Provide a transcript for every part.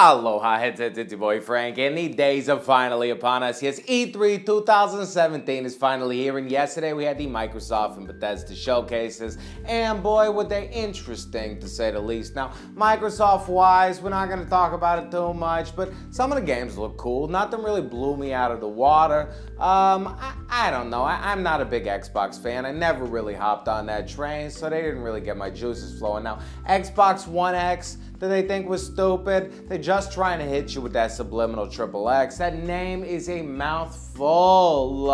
Aloha, it's your boy Frank, and the days are finally upon us. Yes, E3 2017 is finally here, and yesterday we had the Microsoft and Bethesda showcases, and boy, were they interesting to say the least. Now, Microsoft-wise, we're not going to talk about it too much, but some of the games look cool. Nothing really blew me out of the water. I don't know. I'm not a big Xbox fan. I never really hopped on that train, so they didn't really get my juices flowing. Now, Xbox One X, that they think was stupid. They're just trying to hit you with that subliminal XXX. That name is a mouthful.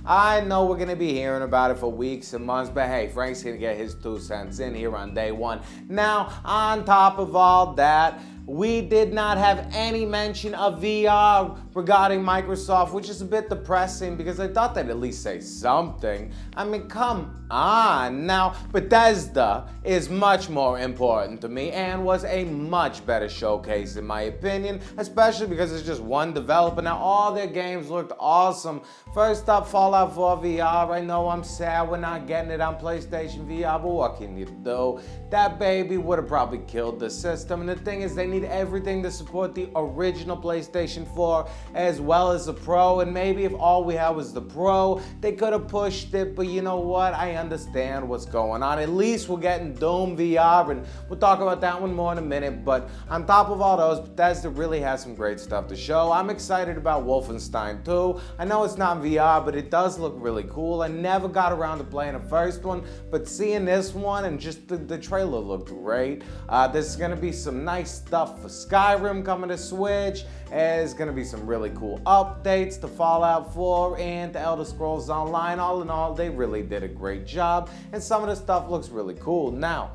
I know we're gonna be hearing about it for weeks and months, but hey, Frank's gonna get his 2 cents in here on day one. Now, on top of all that, we did not have any mention of VR regarding Microsoft, which is a bit depressing because I thought they'd at least say something. I mean, come on. Now, Bethesda is much more important to me and was a much better showcase in my opinion, especially because it's just one developer. Now, all their games looked awesome. First up, Fallout 4 VR. I know I'm sad we're not getting it on PlayStation VR, but what can you do? That baby would have probably killed the system. And the thing is, they need everything to support the original PlayStation 4 as well as the Pro, and maybe if all we had was the Pro, they could have pushed it, but you know what? I understand what's going on. At least we're getting Doom VR, and we'll talk about that one more in a minute, but on top of all those, Bethesda really has some great stuff to show. I'm excited about Wolfenstein 2. I know it's not VR, but it does look really cool. I never got around to playing the first one, but seeing this one and just the trailer looked great. There's gonna be some nice stuff for Skyrim coming to Switch. There's gonna be some really cool updates to Fallout 4 and to Elder Scrolls Online. All in all, they really did a great job, and some of the stuff looks really cool. Now,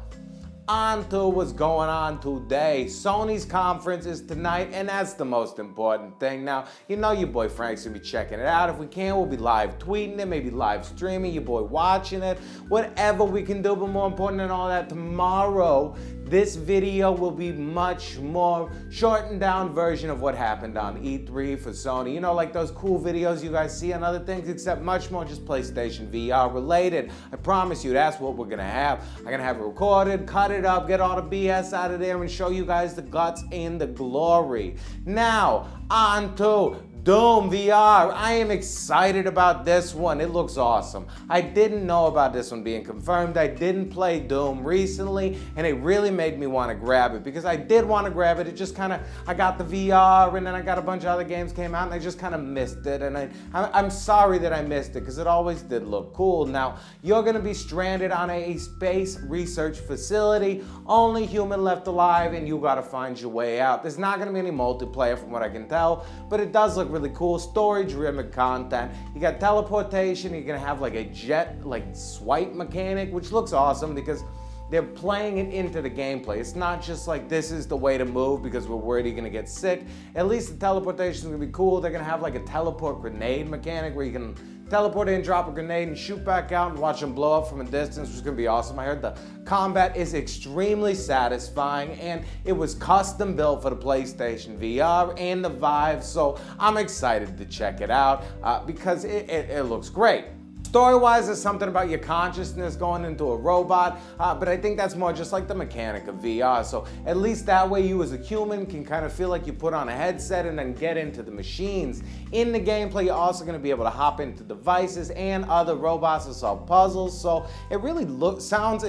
on to what's going on today. Sony's conference is tonight, and that's the most important thing. Now, you know your boy Frank's gonna be checking it out. If we can, we'll be live tweeting it, maybe live streaming, your boy watching it, whatever we can do. But more important than all that, tomorrow, this video will be much more shortened down version of what happened on E3 for Sony. You know, like those cool videos you guys see on other things, except much more just PlayStation VR related. I promise you, that's what we're gonna have. I'm gonna have it recorded, cut it up, get all the BS out of there, and show you guys the guts and the glory. Now, on to Doom VR. I am excited about this one. It looks awesome. I didn't know about this one being confirmed. I didn't play Doom recently, and it really made me want to grab it because I did want to grab it. It just kind of, I got the VR, and then I got a bunch of other games came out, and I just kind of missed it. And I'm sorry that I missed it because it always did look cool. Now, you're going to be stranded on a space research facility. Only human left alive, and you got to find your way out. There's not going to be any multiplayer from what I can tell, but it does look really cool, story-driven content. You got teleportation. You're gonna have like a jet, like swipe mechanic, which looks awesome because they're playing it into the gameplay. It's not just like this is the way to move because we're worried you're gonna get sick. At least the teleportation is gonna be cool. They're gonna have like a teleport grenade mechanic where you can teleport in, drop a grenade, and shoot back out and watch them blow up from a distance, which is gonna be awesome. I heard the combat is extremely satisfying, and it was custom built for the PlayStation VR and the Vive, so I'm excited to check it out because it looks great. Story-wise, there's something about your consciousness going into a robot, but I think that's more just like the mechanic of VR. So at least that way you as a human can kind of feel like you put on a headset and then get into the machines. In the gameplay, you're also going to be able to hop into devices and other robots to solve puzzles. So it really sounds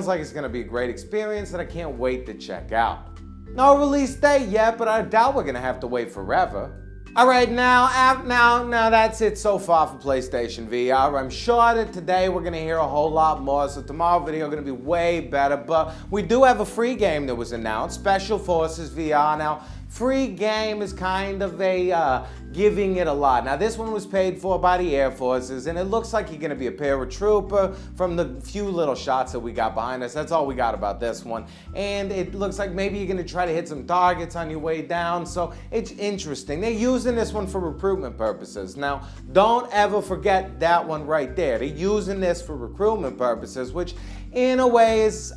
like it's going to be a great experience, and I can't wait to check out. No release date yet, but I doubt we're going to have to wait forever. Alright, now that's it so far for PlayStation VR. I'm sure that today we're going to hear a whole lot more, so tomorrow's video is going to be way better, but we do have a free game that was announced, Special Forces VR. Now, free game is kind of a giving it a lot. Now, this one was paid for by the Air Forces, and it looks like you're going to be a paratrooper from the few little shots that we got behind us. That's all we got about this one. And it looks like maybe you're going to try to hit some targets on your way down, so it's interesting. They're using this one for recruitment purposes. Now, don't ever forget that one right there. They're using this for recruitment purposes, which in a way is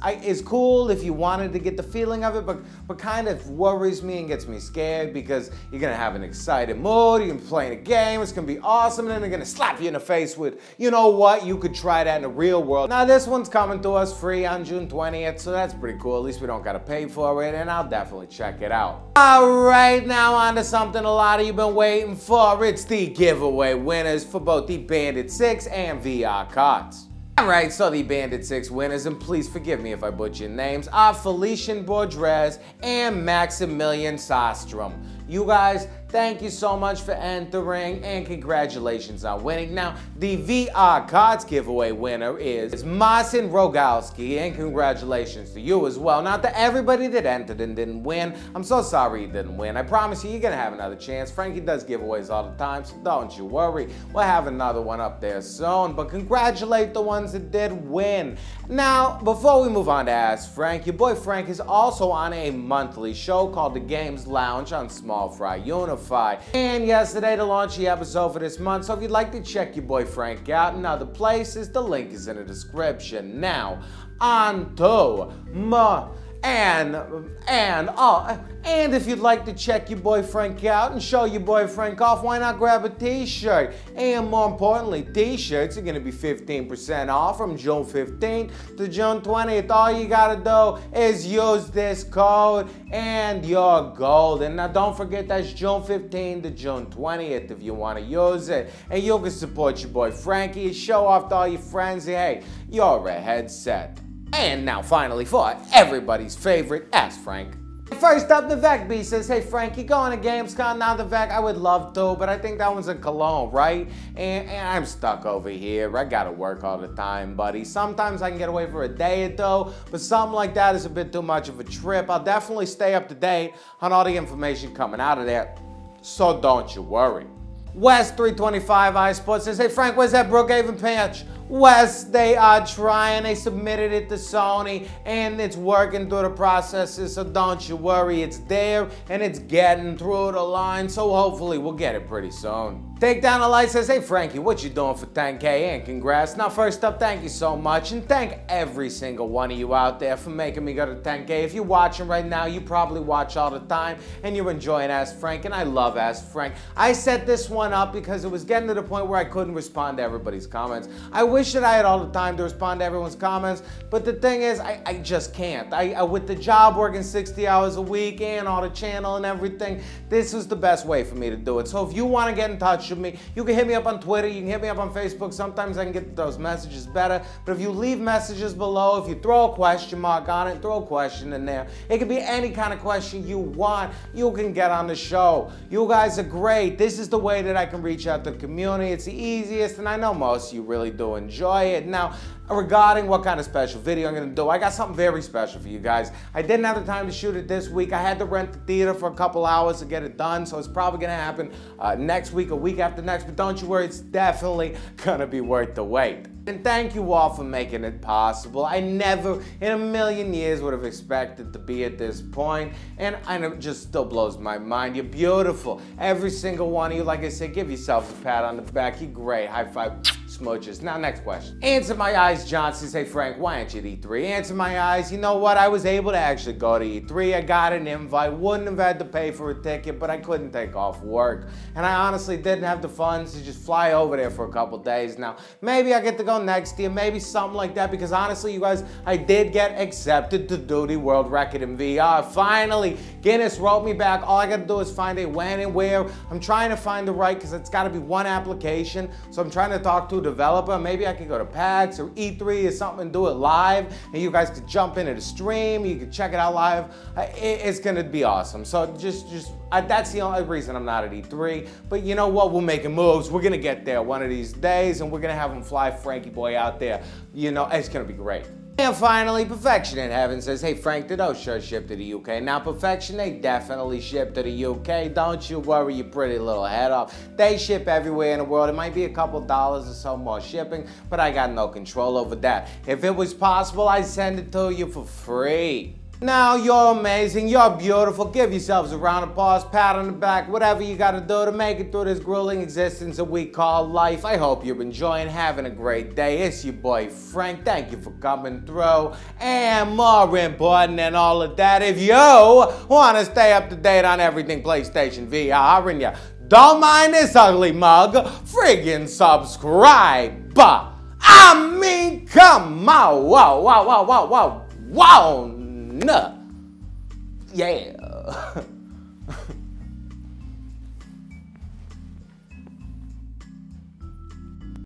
cool if you wanted to get the feeling of it, but kind of worries me and gets me scared because you're gonna have an excited mood, you're gonna be playing a game, it's gonna be awesome, and then they're gonna slap you in the face with, you know what, you could try that in the real world. Now this one's coming to us free on June 20th, so that's pretty cool. At least we don't gotta pay for it, and I'll definitely check it out. Alright, now on to something a lot of you been waiting for. It's the giveaway winners for both the Bandit 6 and VR Karts. Alright, so the Bandit 6 winners, and please forgive me if I butcher your names, are Felicien Bordrez and Maximilian Sjostrom. You guys, thank you so much for entering, and congratulations on winning. Now, the VR Karts giveaway winner is Marcin Rogalski, and congratulations to you as well. Now, to everybody that entered and didn't win, I'm so sorry you didn't win. I promise you, you're gonna have another chance. Frankie does giveaways all the time, so don't you worry. We'll have another one up there soon, but congratulate the ones that did win. Now, before we move on to Ask Frank, your boy Frank is also on a monthly show called The Games Lounge on SmallFryUnify. And yesterday to launch the episode for this month, so if you'd like to check your boy Frank out in other places, the link is in the description. Now, on to and if you'd like to check your boy Frank out and show your boy Frank off, why not grab a t-shirt? And more importantly, t-shirts are going to be 15% off from June 15th to June 20th. All you got to do is use this code and you're golden. Now don't forget that's June 15th to June 20th if you want to use it. And you can support your boy Frankie, show off to all your friends, and hey, you're a headset. And now finally for everybody's favorite Ask Frank. First up, NivekBe says, hey Frank, you going to Gamescon now? Nivek, I would love to, but I think that one's in Cologne, right? And I'm stuck over here. I gotta work all the time, buddy. Sometimes I can get away for a day or two, but something like that is a bit too much of a trip. I'll definitely stay up to date on all the information coming out of there, so don't you worry. West325 iSports says, hey Frank, where's that Brookhaven Patch? West, they are trying. They submitted it to Sony and it's working through the processes, so don't you worry. It's there and it's getting through the line, so hopefully we'll get it pretty soon. TakeDownTheLights says, hey Frankie, what you doing for 10K, and congrats. Now first up, thank you so much, and thank every single one of you out there for making me go to 10K. If you're watching right now, you probably watch all the time and you're enjoying Ask Frank, and I love Ask Frank. I set this one up because it was getting to the point where I couldn't respond to everybody's comments. I wish that I had all the time to respond to everyone's comments, but the thing is, I just can't. With the job, working 60 hours a week and all the channel and everything, this was the best way for me to do it. So if you want to get in touch with me, you can hit me up on Twitter, you can hit me up on Facebook. Sometimes I can get those messages better, but if you leave messages below, if you throw a question mark on it, throw a question in there. It can be any kind of question you want, you can get on the show. You guys are great. This is the way that I can reach out to the community. It's the easiest, and I know most of you really do enjoy it. Now, regarding what kind of special video I'm going to do, I got something very special for you guys. I didn't have the time to shoot it this week. I had to rent the theater for a couple hours to get it done, so it's probably going to happen next week or week after next, but don't you worry, it's definitely going to be worth the wait. And thank you all for making it possible. I never in a million years would have expected to be at this point, and it just still blows my mind. You're beautiful. Every single one of you, like I said, give yourselves a pat on the back. You're great. High five. Smooches. Now, next question. Answer My Eyes Johnson says, hey Frank, why aren't you at E3? Answer My Eyes, you know what? I was able to actually go to E3. I got an invite. Wouldn't have had to pay for a ticket, but I couldn't take off work. And I honestly didn't have the funds to just fly over there for a couple days. Now, maybe I get to go next year, maybe something like that, because honestly, you guys, I did get accepted to do the world record in VR. Finally, Guinness wrote me back. All I gotta do is find a when and where. I'm trying to find the right, because it's gotta be one application. So I'm trying to talk to a developer. Maybe I could go to PAX or E3 or something and do it live, and you guys could jump into the stream, you could check it out live. It's gonna be awesome. So that's the only reason I'm not at E3, but you know what, we're making moves. We're gonna get there one of these days, and we're gonna have him fly Frankie boy out there. You know, it's gonna be great. And finally, Perfection in Heaven says, hey Frank, did those shirts ship to the UK? Now Perfection, they definitely ship to the UK. Don't you worry your pretty little head off. They ship everywhere in the world. It might be a couple dollars or so more shipping, but I got no control over that. If it was possible, I'd send it to you for free. Now you're amazing, you're beautiful, give yourselves a round of applause, pat on the back, whatever you gotta do to make it through this grueling existence that we call life. I hope you're enjoying, having a great day. It's your boy Frank, thank you for coming through. And more important than all of that, if you wanna stay up to date on everything PlayStation VR and you don't mind this ugly mug, friggin' subscribe. I mean, come on, whoa. Nah. Yeah.